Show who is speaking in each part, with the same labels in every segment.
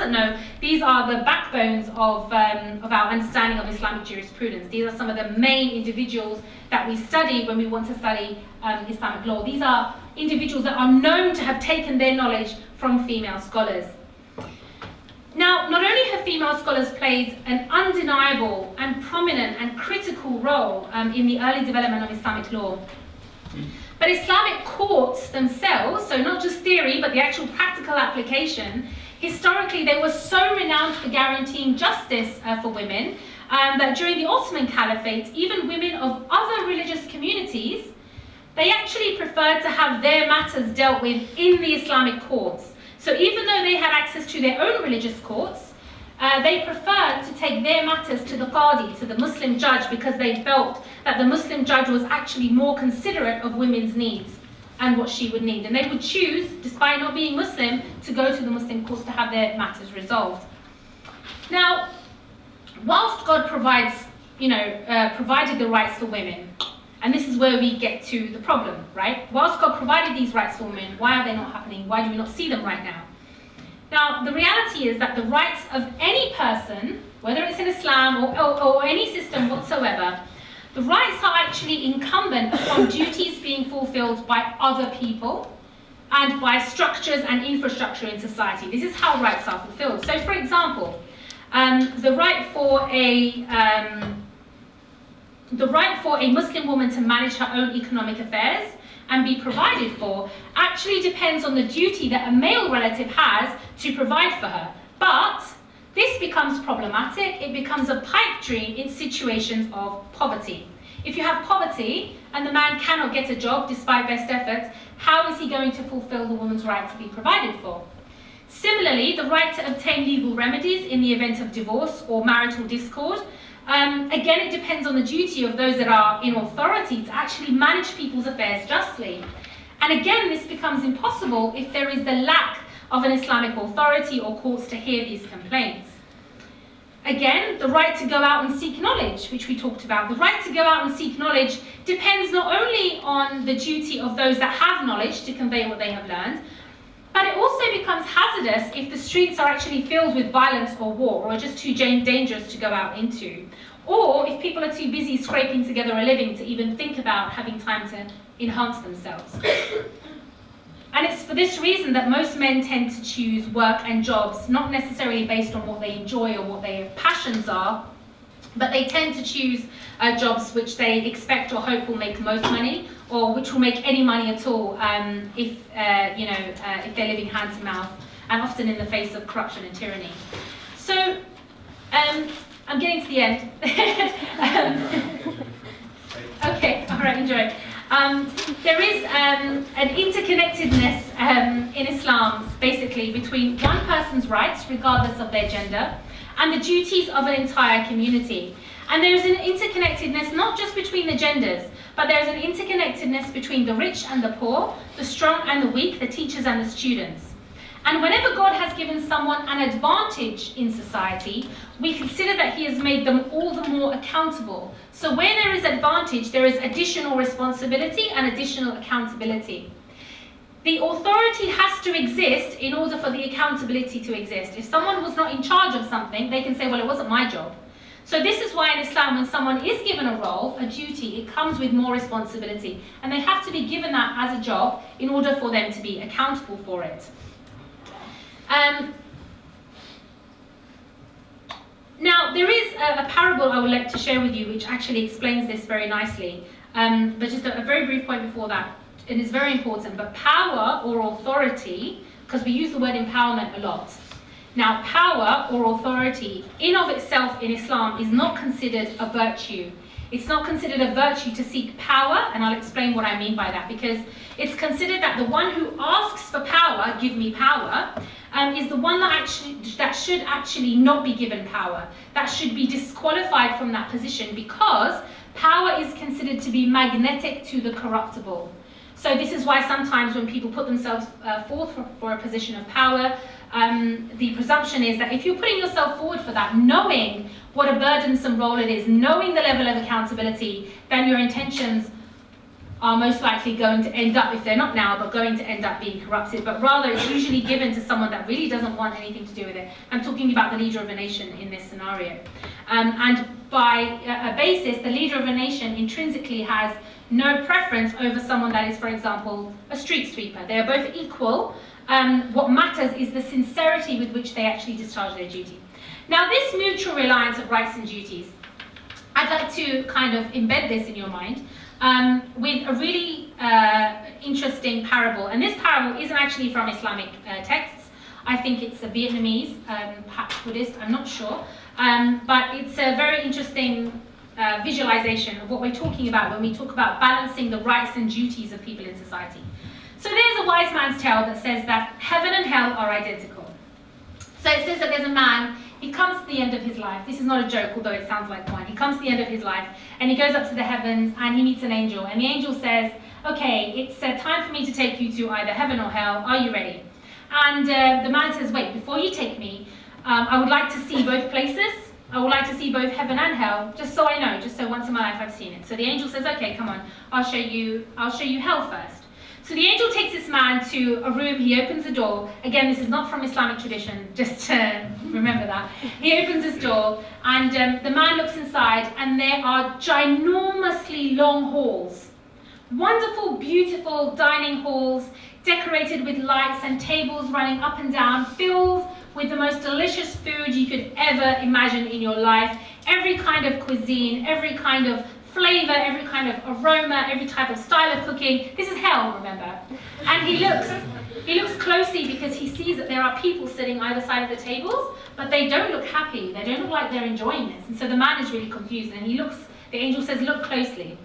Speaker 1: doesn't know, these are the backbones of our understanding of Islamic jurisprudence. These are some of the main individuals that we study when we want to study Islamic law. These are individuals that are known to have taken their knowledge from female scholars. Now, not only have female scholars played an undeniable and prominent and critical role in the early development of Islamic law, but Islamic courts themselves, so not just theory, but the actual practical application, historically they were so renowned for guaranteeing justice for women that during the Ottoman Caliphate, even women of other religious communities, they actually preferred to have their matters dealt with in the Islamic courts. So even though they had access to their own religious courts, they preferred to take their matters to the Qadi, to the Muslim judge, because they felt that the Muslim judge was actually more considerate of women's needs and what she would need. And they would choose, despite not being Muslim, to go to the Muslim courts to have their matters resolved. Now, whilst God provided the rights for women, and this is where we get to the problem, right? Whilst God provided these rights for women, why are they not happening? Why do we not see them right now? Now, the reality is that the rights of any person, whether it's in Islam or any system whatsoever, the rights are actually incumbent upon duties being fulfilled by other people and by structures and infrastructure in society. This is how rights are fulfilled. So, for example, the right for a Muslim woman to manage her own economic affairs and be provided for actually depends on the duty that a male relative has to provide for her. But this becomes problematic. It becomes a pipe dream in situations of poverty. If you have poverty and the man cannot get a job despite best efforts, how is he going to fulfill the woman's right to be provided for? Similarly, the right to obtain legal remedies in the event of divorce or marital discord, again, it depends on the duty of those that are in authority to actually manage people's affairs justly. And again, this becomes impossible if there is the lack of an Islamic authority or courts to hear these complaints. Again, the right to go out and seek knowledge, which we talked about. The right to go out and seek knowledge depends not only on the duty of those that have knowledge to convey what they have learned, but it also becomes hazardous if the streets are actually filled with violence or war, or are just too dangerous to go out into. Or if people are too busy scraping together a living to even think about having time to enhance themselves. And it's for this reason that most men tend to choose work and jobs, not necessarily based on what they enjoy or what their passions are, but they tend to choose jobs which they expect or hope will make most money, or which will make any money at all if they're living hand to mouth, and often in the face of corruption and tyranny. So I'm getting to the end. Okay, all right, enjoy. There is an interconnectedness in Islam, basically, between one person's rights, regardless of their gender, and the duties of an entire community. And there is an interconnectedness not just between the genders, but there is an interconnectedness between the rich and the poor, the strong and the weak, the teachers and the students. And whenever God has given someone an advantage in society, we consider that he has made them all the more accountable. So where there is advantage, there is additional responsibility and additional accountability. The authority has to exist in order for the accountability to exist. If someone was not in charge of something, they can say, well, it wasn't my job. So this is why in Islam, when someone is given a role, a duty, it comes with more responsibility. And they have to be given that as a job in order for them to be accountable for it. Now, there is a parable I would like to share with you which actually explains this very nicely. But just a very brief point before that. It is very important, but power or authority, because we use the word empowerment a lot. Now, power or authority in of itself in Islam is not considered a virtue. It's not considered a virtue to seek power, and I'll explain what I mean by that, because it's considered that the one who asks for power, give me power, is the one that should actually not be given power. That should be disqualified from that position, because power is considered to be magnetic to the corruptible. So this is why sometimes when people put themselves forth for a position of power, the presumption is that if you're putting yourself forward for that, knowing what a burdensome role it is, knowing the level of accountability, then your intentions are most likely going to end up, if they're not now, but going to end up being corrupted, but rather it's usually given to someone that really doesn't want anything to do with it. I'm talking about the leader of a nation in this scenario. And by a basis, the leader of a nation intrinsically has no preference over someone that is, for example, a street sweeper. They are both equal. What matters is the sincerity with which they actually discharge their duty. Now, this mutual reliance of rights and duties, I'd like to kind of embed this in your mind with a really interesting parable. And this parable isn't actually from Islamic texts. I think it's a Vietnamese, perhaps Buddhist, I'm not sure. But it's a very interesting visualization of what we're talking about when we talk about balancing the rights and duties of people in society. So there's a wise man's tale that says that heaven and hell are identical. So it says that there's a man, he comes to the end of his life. This is not a joke, although it sounds like one. He comes to the end of his life, and he goes up to the heavens, and he meets an angel. And the angel says, okay, it's time for me to take you to either heaven or hell. Are you ready? And the man says, wait, before you take me, I would like to see both places. I would like to see both heaven and hell, just so I know, just so once in my life I've seen it. So the angel says, okay, come on, I'll show you hell first. So the angel takes this man to a room, he opens the door. Again, this is not from Islamic tradition, just to remember that. He opens his door, and the man looks inside, and there are ginormously long halls. Wonderful, beautiful dining halls, decorated with lights and tables running up and down, filled with the most delicious food you could ever imagine in your life. Every kind of cuisine, every kind of flavor, every kind of aroma, every type of style of cooking. This is hell, remember? And he looks closely because he sees that there are people sitting either side of the tables, but they don't look happy. They don't look like they're enjoying this. And so the man is really confused, and the angel says, look closely.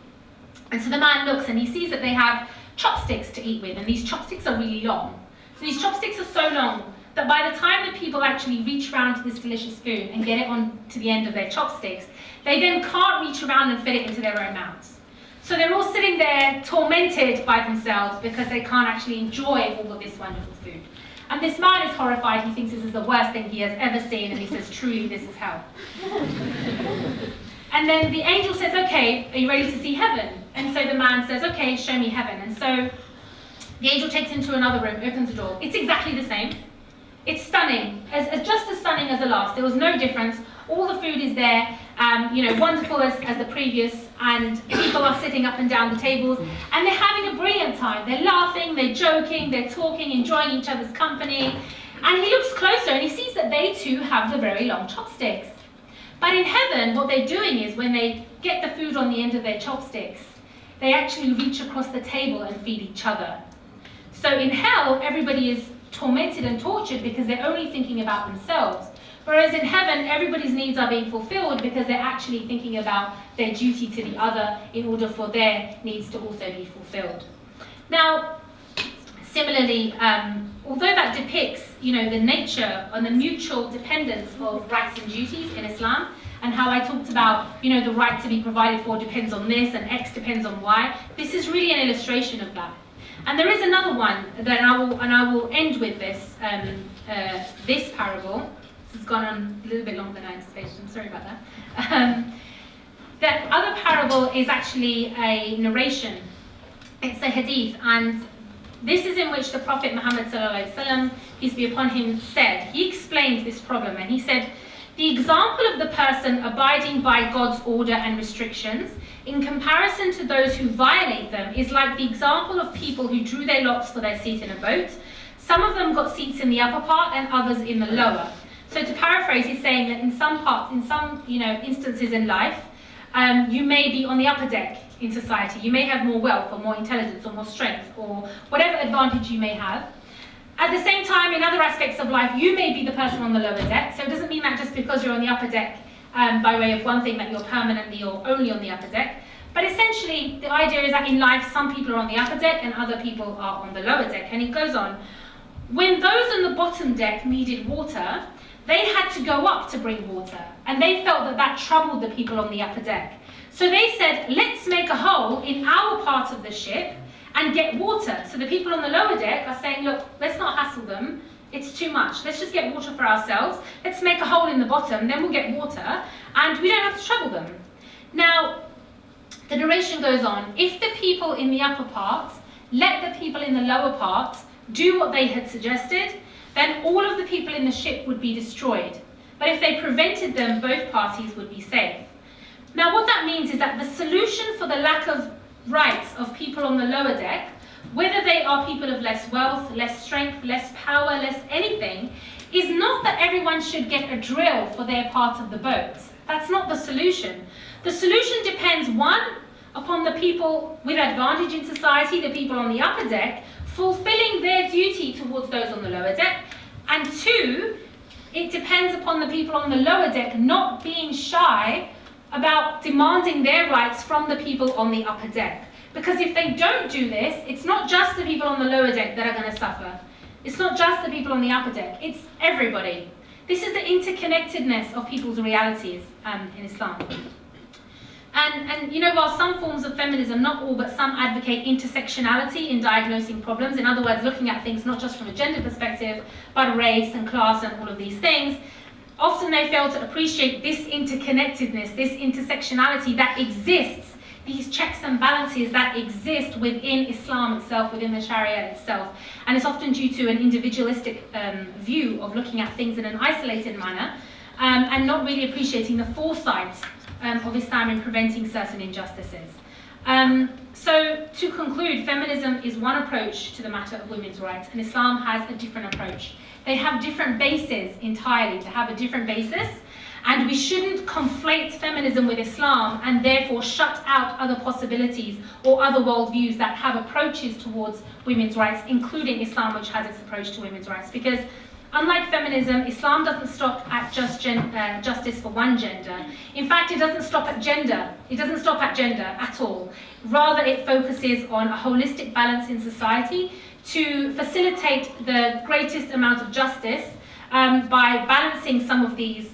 Speaker 1: And so the man looks, and he sees that they have chopsticks to eat with, and these chopsticks are really long. So these chopsticks are so long that by the time the people actually reach around to this delicious food and get it on to the end of their chopsticks, they then can't reach around and fit it into their own mouths. So they're all sitting there tormented by themselves because they can't actually enjoy all of this wonderful food. And this man is horrified. He thinks this is the worst thing he has ever seen, and he says, truly, this is hell. And then the angel says, okay, are you ready to see heaven? And so the man says, okay, show me heaven. And so the angel takes him to another room, opens the door. It's exactly the same. It's stunning, just as stunning as the last. There was no difference. All the food is there, wonderful as the previous, and people are sitting up and down the tables, and they're having a brilliant time. They're laughing, they're joking, they're talking, enjoying each other's company. And he looks closer, and he sees that they too have the very long chopsticks. But in heaven, what they're doing is when they get the food on the end of their chopsticks, they actually reach across the table and feed each other. So in hell, everybody is tormented and tortured because they're only thinking about themselves. Whereas in heaven, everybody's needs are being fulfilled because they're actually thinking about their duty to the other in order for their needs to also be fulfilled. Now, similarly, although that depicts, the nature and the mutual dependence of rights and duties in Islam, and how I talked about, the right to be provided for depends on this and X depends on Y, this is really an illustration of that. And there is another one that I will end with this this parable. This has gone on a little bit longer than I anticipated. I'm sorry about that. The other parable is actually a narration. It's a hadith, and this is in which the Prophet Muhammad sallallahu alaihi wasallam, peace be upon him, said. He explained this problem, and he said, "The example of the person abiding by God's order and restrictions, in comparison to those who violate them, is like the example of people who drew their lots for their seat in a boat. Some of them got seats in the upper part and others in the lower." So to paraphrase, he's saying that in some instances in life, you may be on the upper deck in society. You may have more wealth or more intelligence or more strength or whatever advantage you may have. At the same time, in other aspects of life, you may be the person on the lower deck. So it doesn't mean that just because you're on the upper deck by way of one thing that you're permanently or only on the upper deck. But essentially, the idea is that in life, some people are on the upper deck and other people are on the lower deck. And it goes on. When those on the bottom deck needed water, they had to go up to bring water. And they felt that troubled the people on the upper deck. So they said, let's make a hole in our part of the ship and get water. So the people on the lower deck are saying, look, let's not hassle them. It's too much. Let's just get water for ourselves. Let's make a hole in the bottom, then we'll get water, and we don't have to trouble them. Now, the narration goes on, if the people in the upper part let the people in the lower part do what they had suggested, then all of the people in the ship would be destroyed. But if they prevented them, both parties would be safe. Now what that means is that the solution for the lack of rights of people on the lower deck, whether they are people of less wealth, less strength, less power, less anything, is not that everyone should get a drill for their part of the boat. That's not the solution. The solution depends, one, upon the people with advantage in society, the people on the upper deck, fulfilling their duty towards those on the lower deck, and two, it depends upon the people on the lower deck not being shy about demanding their rights from the people on the upper deck. Because if they don't do this, it's not just the people on the lower deck that are going to suffer. It's not just the people on the upper deck, it's everybody. This is the interconnectedness of people's realities in Islam. And you know, while some forms of feminism, not all, but some advocate intersectionality in diagnosing problems, in other words, looking at things not just from a gender perspective, but race and class and all of these things, often they fail to appreciate this interconnectedness, this intersectionality that exists, these checks and balances that exist within Islam itself, within the Sharia itself. And it's often due to an individualistic view of looking at things in an isolated manner and not really appreciating the foresight of Islam in preventing certain injustices. So to conclude, feminism is one approach to the matter of women's rights, and Islam has a different approach. They have different bases entirely, they have a different basis, and we shouldn't conflate feminism with Islam and therefore shut out other possibilities or other worldviews that have approaches towards women's rights, including Islam, which has its approach to women's rights. Because unlike feminism, Islam doesn't stop at just justice for one gender. In fact, it doesn't stop at gender. It doesn't stop at gender at all. Rather, it focuses on a holistic balance in society to facilitate the greatest amount of justice by balancing some of these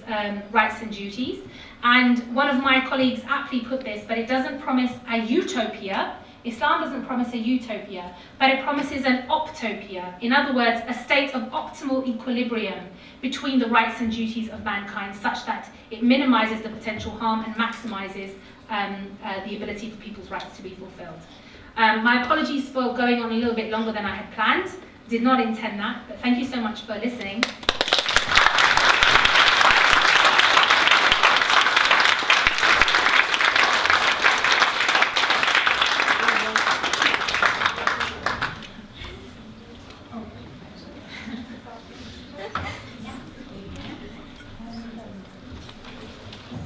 Speaker 1: rights and duties. And one of my colleagues aptly put this, but it doesn't promise a utopia. Islam doesn't promise a utopia, but it promises an optopia. In other words, a state of optimal equilibrium between the rights and duties of mankind, such that it minimizes the potential harm and maximizes the ability for people's rights to be fulfilled. My apologies for going on a little bit longer than I had planned. Did not intend that, but thank you so much for listening.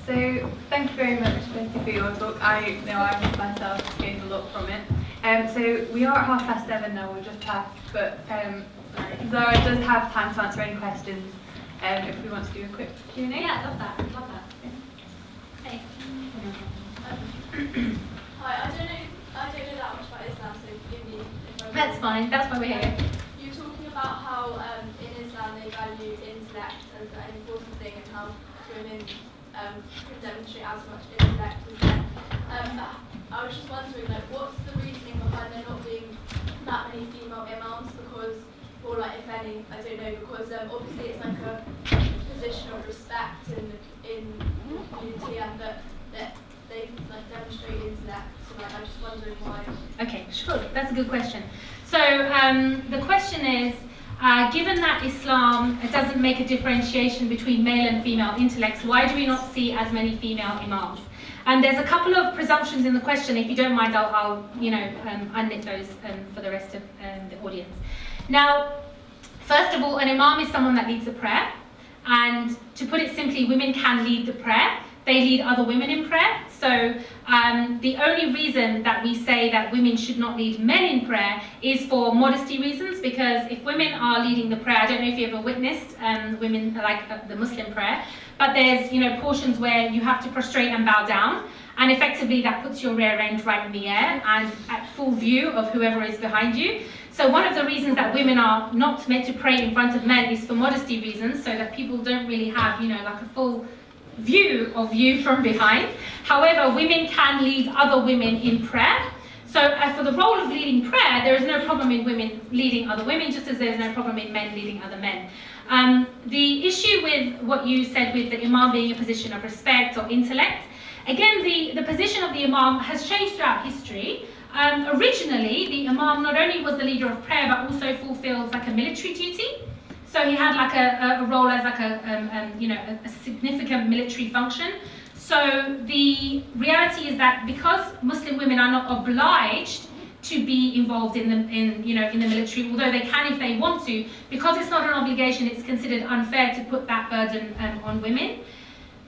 Speaker 2: So, thank you very much, Betty, for your talk. I know I myself gained a lot from it. So, we are at 7:30 now, we've just passed, but Zara does have time to answer any questions if we want to do a quick Q&A.
Speaker 1: Yeah, I love that. Love that. Hey.
Speaker 3: Hi, I don't know that much about Islam, so forgive me if I'm
Speaker 1: That's fine, that's why we're here.
Speaker 3: You were talking about how in Islam they value intellect as an important thing and how women can demonstrate as much intellect as men. I was just wondering, like, what's the reasoning behind there not being that many female imams? Because, or like, if any, I don't know, because obviously it's like a position of respect in the community, and that they like demonstrate intellect. So like, I'm just wondering why.
Speaker 1: Okay, sure, that's a good question. So the question is, given that Islam doesn't make a differentiation between male and female intellects, why do we not see as many female imams? And there's a couple of presumptions in the question. If you don't mind, I'll unknit those for the rest of the audience. Now, first of all, an imam is someone that leads a prayer. And to put it simply, women can lead the prayer. They lead other women in prayer. So the only reason that we say that women should not lead men in prayer is for modesty reasons, because if women are leading the prayer, I don't know if you ever witnessed women like the Muslim prayer, but there's portions where you have to prostrate and bow down, and effectively that puts your rear end right in the air and at full view of whoever is behind you. So one of the reasons that women are not meant to pray in front of men is for modesty reasons, so that people don't really have like a full view of you from behind. However, women can lead other women in prayer. So for the role of leading prayer, there is no problem in women leading other women, just as there's no problem in men leading other men. The issue with what you said with the imam being a position of respect or intellect, Again, the position of the Imam has changed throughout history. Originally, the Imam not only was the leader of prayer, but also fulfilled like a military duty. So he had like a role as like a significant military function. So the reality is that because Muslim women are not obliged to be involved in the military, although they can if they want to, because it's not an obligation, it's considered unfair to put that burden on women.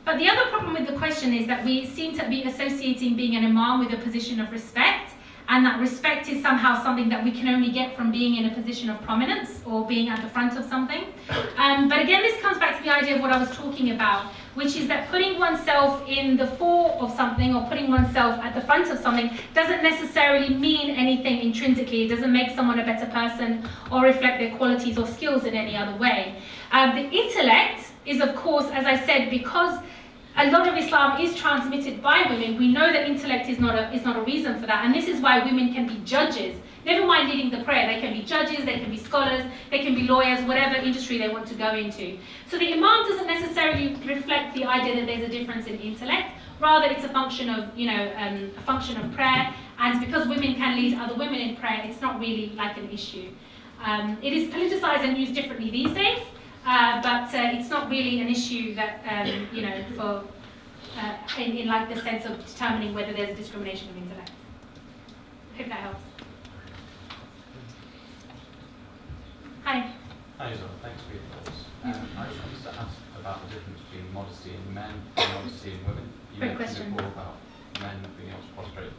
Speaker 1: But the other problem with the question is that we seem to be associating being an Imam with a position of respect, and that respect is somehow something that we can only get from being in a position of prominence or being at the front of something. But again, this comes back to the idea of what I was talking about, which is that putting oneself in the fore of something or putting oneself at the front of something doesn't necessarily mean anything intrinsically. It doesn't make someone a better person or reflect their qualities or skills in any other way. The intellect is, of course, as I said, because a lot of Islam is transmitted by women, we know that intellect is not a reason for that, and this is why women can be judges. Never mind leading the prayer, they can be judges, they can be scholars, they can be lawyers, whatever industry they want to go into. So the Imam doesn't necessarily reflect the idea that there's a difference in intellect, rather it's a function of, a function of prayer, and because women can lead other women in prayer, it's not really like an issue. It is politicized and used differently these days, but it's not really an issue that, for in like the sense of determining whether there's a discrimination of intellect. I hope that helps. Hi.
Speaker 4: Hi, Zara. Thanks for your thoughts. I just wanted to ask about the difference between modesty in men and modesty in women. You
Speaker 1: Great
Speaker 4: mentioned
Speaker 1: question.
Speaker 4: before about men being able to prostrate at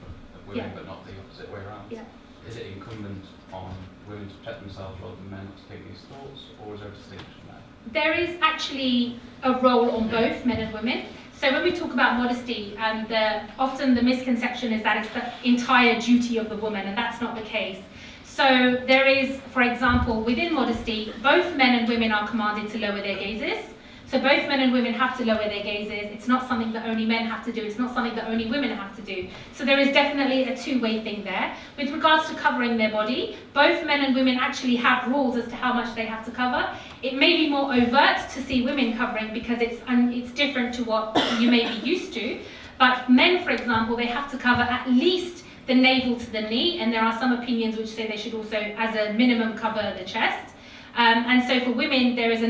Speaker 4: women, but not the opposite way around.
Speaker 1: Yeah.
Speaker 4: Is it incumbent on women to protect themselves rather than men not to take these thoughts, or is there a distinction there?
Speaker 1: There is actually a role on both men and women. So when we talk about modesty, often the misconception is that it's the entire duty of the woman, and that's not the case. So there is, for example, within modesty, both men and women are commanded to lower their gazes. So both men and women have to lower their gazes. It's not something that only men have to do. It's not something that only women have to do. So there is definitely a two-way thing there. With regards to covering their body, both men and women actually have rules as to how much they have to cover. It may be more overt to see women covering because it's different to what you may be used to. But men, for example, they have to cover at least the navel to the knee, and there are some opinions which say they should also, as a minimum, cover the chest. And so for women, there is a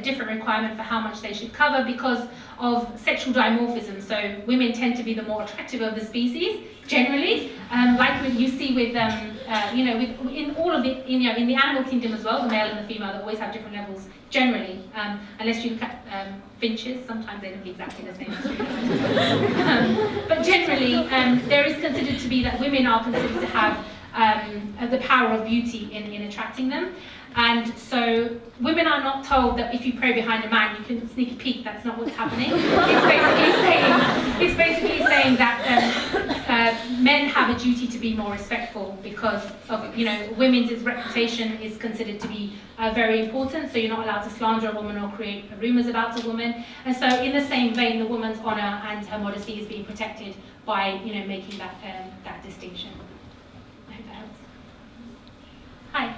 Speaker 1: different requirement for how much they should cover because of sexual dimorphism. So women tend to be the more attractive of the species, generally, like what you see with, in all of the, in the animal kingdom as well, the male and the female, they always have different levels, generally, unless you look at finches, sometimes they look exactly the same as humans. But generally, there is considered to be that women are considered to have the power of beauty in attracting them. And so women are not told that if you pray behind a man, you can sneak a peek. That's not what's happening. It's basically saying that men have a duty to be more respectful because of, women's reputation is considered to be very important. So you're not allowed to slander a woman or create rumours about a woman. And so in the same vein, the woman's honour and her modesty is being protected by, making that distinction. I hope that helps. Hi.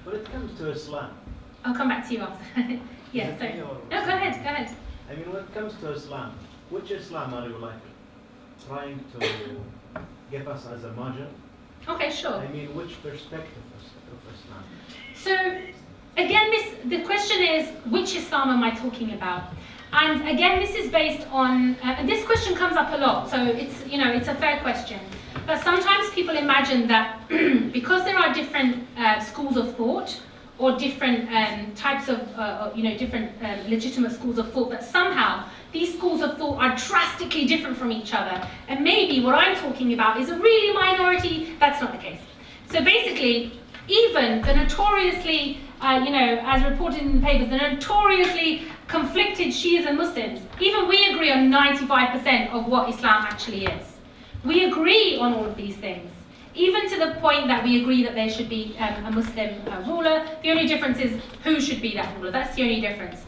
Speaker 5: When it comes to Islam,
Speaker 1: I'll come back to you after. Yeah, sorry. No, go ahead.
Speaker 5: I mean, when it comes to Islam, which Islam are you trying to give us as a model?
Speaker 1: Okay, sure.
Speaker 5: I mean, which perspective of Islam?
Speaker 1: So, again, the question is, which Islam am I talking about? And again, this is based on, this question comes up a lot, so it's a fair question. But sometimes people imagine that because there are different schools of thought or different types of, different legitimate schools of thought, that somehow these schools of thought are drastically different from each other. And maybe what I'm talking about is a really minority. That's not the case. So basically, even the notoriously, as reported in the papers, the notoriously conflicted Shias and Muslims, even we agree on 95% of what Islam actually is. We agree on all of these things, even to the point that we agree that there should be a Muslim ruler. The only difference is who should be that ruler. That's the only difference.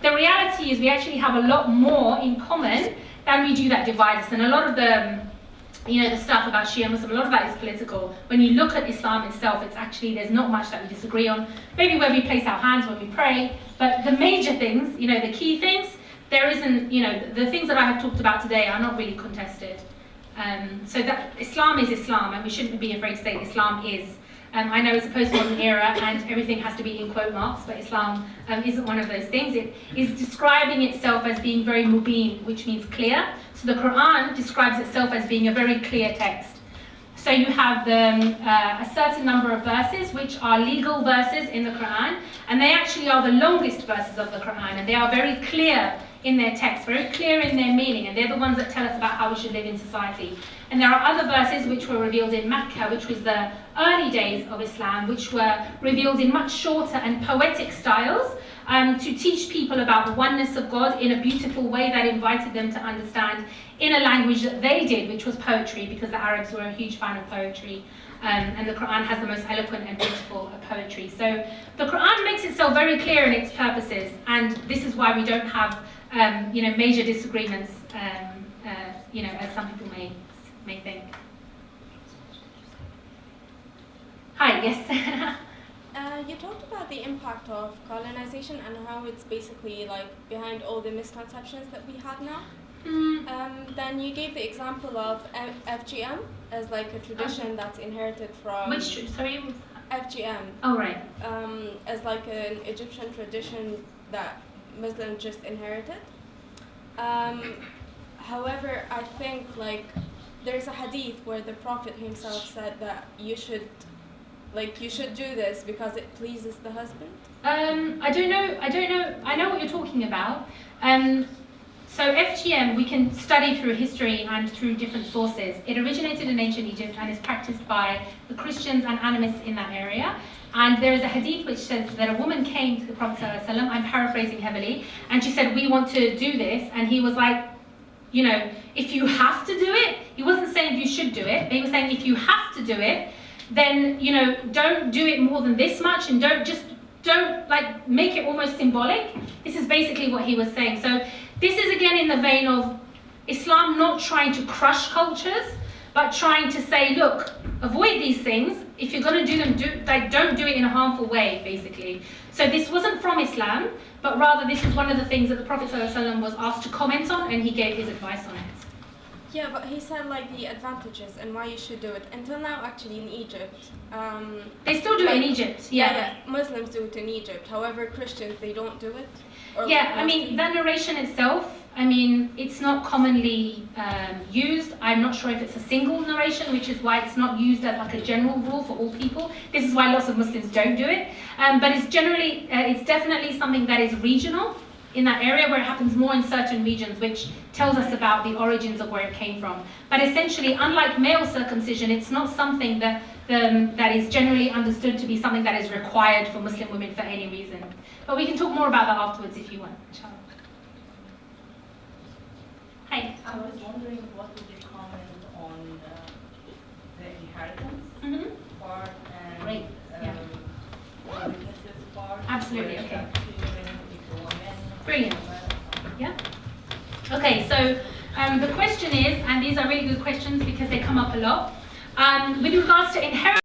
Speaker 1: The reality is we actually have a lot more in common than we do that divide us. And a lot of the stuff about Shia Muslim, a lot of that is political. When you look at Islam itself, it's actually, there's not much that we disagree on. Maybe where we place our hands when we pray, but the major things, the key things, there isn't, you know, the things that I have talked about today are not really contested. So that Islam is Islam, and we shouldn't be afraid to say Islam is. I know it's a postmodern era and everything has to be in quote marks, but Islam isn't one of those things. It is describing itself as being very mubin, which means clear. So the Quran describes itself as being a very clear text. So you have a certain number of verses which are legal verses in the Quran, and they actually are the longest verses of the Quran, and they are very clear in their text, very clear in their meaning, and they're the ones that tell us about how we should live in society. And there are other verses which were revealed in Mecca, which was the early days of Islam, which were revealed in much shorter and poetic styles to teach people about the oneness of God in a beautiful way that invited them to understand in a language that they did, which was poetry, because the Arabs were a huge fan of poetry. And the Quran has the most eloquent and beautiful poetry. So the Quran makes itself very clear in its purposes, and this is why we don't have major disagreements, as some people may think. Hi, yes.
Speaker 6: You talked about the impact of colonization and how it's basically like behind all the misconceptions that we have now. Then you gave the example of FGM as like a tradition that's inherited from...
Speaker 1: Sorry?
Speaker 6: FGM.
Speaker 1: Oh, right.
Speaker 6: As like an Egyptian tradition that Muslims just inherited. However, I think like there's a hadith where the Prophet himself said that you should do this because it pleases the husband.
Speaker 1: I don't know. I know what you're talking about. So FGM we can study through history and through different sources. It originated in ancient Egypt and is practiced by the Christians and animists in that area. And there is a hadith which says that a woman came to the Prophet ﷺ, I'm paraphrasing heavily, and she said, we want to do this. And he was like, if you have to do it, he wasn't saying you should do it, but he was saying if you have to do it, then, don't do it more than this much, and don't like make it almost symbolic. This is basically what he was saying. So this is again in the vein of Islam not trying to crush cultures, but trying to say, look, avoid these things. If you're going to do them, don't do it in a harmful way, basically. So this wasn't from Islam, but rather this was one of the things that the Prophet ﷺ was asked to comment on, and he gave his advice on it.
Speaker 6: Yeah, but he said like the advantages and why you should do it. Until now, actually, in Egypt,
Speaker 1: they still do it in Egypt. Yeah.
Speaker 6: Muslims do it in Egypt. However, Christians, they don't do it.
Speaker 1: I mean, that narration itself, it's not commonly used. I'm not sure if it's a single narration, which is why it's not used as like a general rule for all people. This is why lots of Muslims don't do it. But it's definitely something that is regional in that area, where it happens more in certain regions, which tells us about the origins of where it came from. But essentially, unlike male circumcision, it's not something that is generally understood to be something that is required for Muslim women for any reason. But we can talk more about that afterwards if you want. Inshallah. Hi.
Speaker 7: I was wondering what would you comment on the inheritance part and
Speaker 1: Great.
Speaker 7: the witnesses part?
Speaker 1: Absolutely, okay.
Speaker 7: Women,
Speaker 1: Brilliant. Yeah. Okay, so the question is, and these are really good questions because they come up a lot, with regards to inheritance.